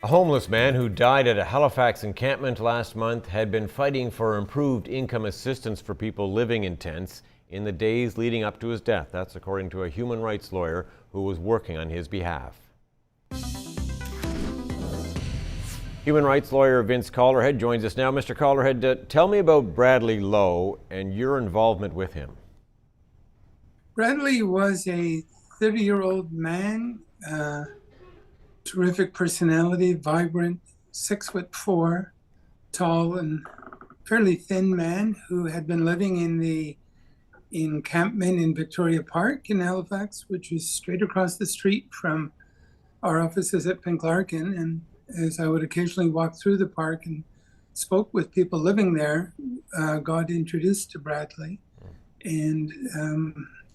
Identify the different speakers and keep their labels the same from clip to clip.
Speaker 1: A homeless man who died at a Halifax encampment last month had been fighting for improved income assistance for people living in tents in the days leading up to his death. That's according to a human rights lawyer who was working on his behalf. Human rights lawyer Vince Calderhead joins us now. Mr. Calderhead, tell me about Bradley Lowe and your involvement with him.
Speaker 2: Bradley was a 30-year-old man, terrific personality, vibrant, 6'4", tall and fairly thin man who had been living in the encampment in Victoria Park in Halifax, which is straight across the street from our offices at Penclarkin. And as I would occasionally walk through the park and spoke with people living there, got introduced to Bradley. And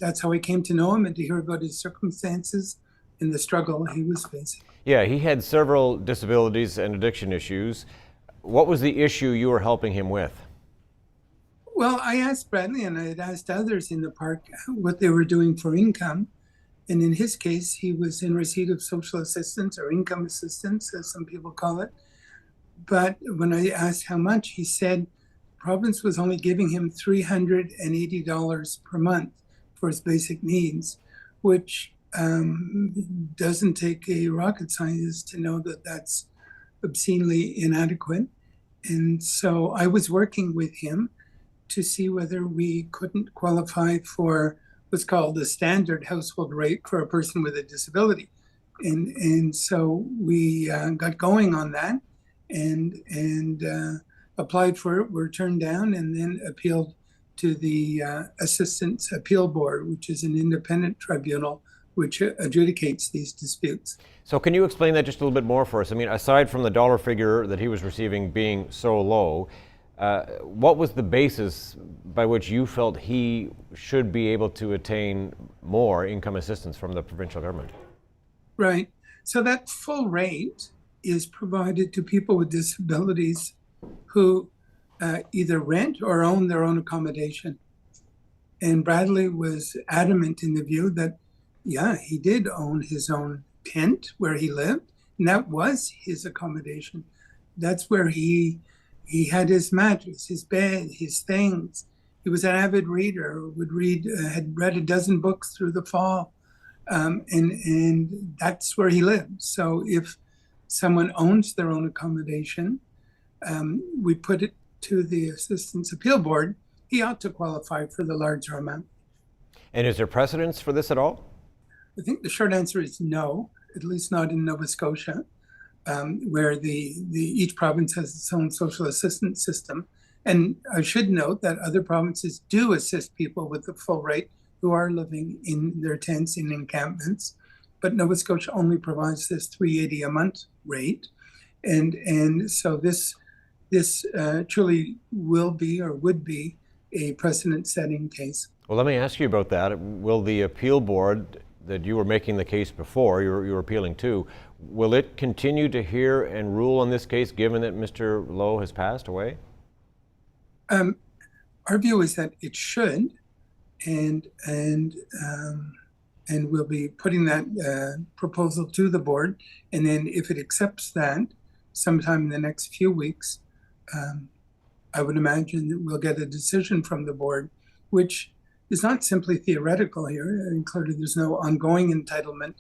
Speaker 2: that's how I came to know him and to hear about his circumstances and the struggle he was facing.
Speaker 1: Yeah, he had several disabilities and addiction issues. What was the issue you were helping him with?
Speaker 2: Well, I asked Bradley, and I had asked others in the park what they were doing for income. And in his case, he was in receipt of social assistance or income assistance, as some people call it. But when I asked how much, he said the province was only giving him $380 per month for his basic needs, which doesn't take a rocket scientist to know that that's obscenely inadequate. And so I was working with him to see whether we couldn't qualify for what's called the standard household rate for a person with a disability. And so we got going on that and applied for it, were turned down, and then appealed to the Assistance Appeal Board, which is an independent tribunal which adjudicates these disputes.
Speaker 1: So can you explain that just a little bit more for us? I mean, aside from the dollar figure that he was receiving being so low, what was the basis by which you felt he should be able to attain more income assistance from the provincial government?
Speaker 2: Right. So that full rate is provided to people with disabilities who either rent or own their own accommodation. And Bradley was adamant in the view that, yeah, he did own his own tent where he lived, and that was his accommodation. That's where he had his mattress, his bed, his things. He was an avid reader, had read a dozen books through the fall, and that's where he lived. So if someone owns their own accommodation, we put it to the Assistance Appeal Board, he ought to qualify for the larger amount.
Speaker 1: And is there precedence for this at all?
Speaker 2: I think the short answer is no, at least not in Nova Scotia, where each province has its own social assistance system. And I should note that other provinces do assist people with the full rate who are living in their tents in encampments. But Nova Scotia only provides this $380 a month rate. And so this truly will be or would be a precedent-setting case.
Speaker 1: Well, let me ask you about that. Will the appeal board that you were making the case before, you were appealing to, will it continue to hear and rule on this case given that Mr. Lowe has passed away?
Speaker 2: Our view is that it should, and we'll be putting that proposal to the board. And then if it accepts that sometime in the next few weeks, I would imagine that we'll get a decision from the board, which is not simply theoretical here. Included, there's no ongoing entitlement,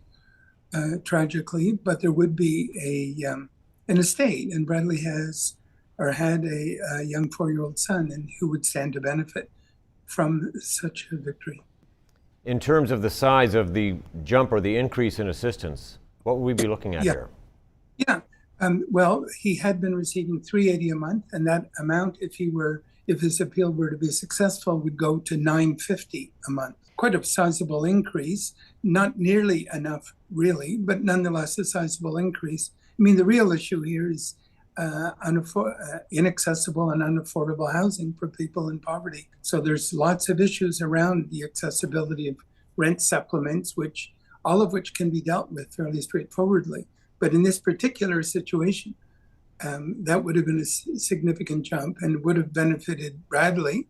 Speaker 2: tragically, but there would be an estate, and Bradley had a young 4-year-old son, and who would stand to benefit from such a victory.
Speaker 1: In terms of the size of the jump or the increase in assistance, what would we be looking at here?
Speaker 2: Yeah. Well, he had been receiving $380 a month, and that amount, if his appeal were to be successful, would go to $950 a month. Quite a sizable increase, not nearly enough, really, but nonetheless a sizable increase. I mean, the real issue here is inaccessible and unaffordable housing for people in poverty. So there's lots of issues around the accessibility of rent supplements, all of which can be dealt with fairly straightforwardly. But in this particular situation, that would have been a significant jump and would have benefited Bradley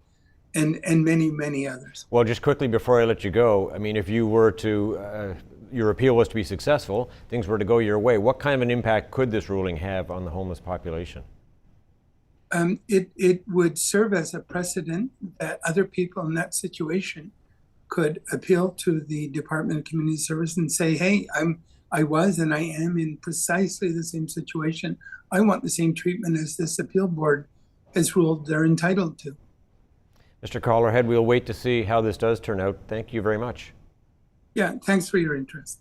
Speaker 2: and many, many others.
Speaker 1: Well, just quickly before I let you go, I mean, if you were to your appeal was to be successful, things were to go your way, what kind of an impact could this ruling have on the homeless population?
Speaker 2: It would serve as a precedent that other people in that situation could appeal to the Department of Community Service and say, hey, I was and I am in precisely the same situation. I want the same treatment as this appeal board has ruled they're entitled to.
Speaker 1: Mr. Calderhead, we'll wait to see how this does turn out. Thank you very much.
Speaker 2: Yeah, thanks for your interest.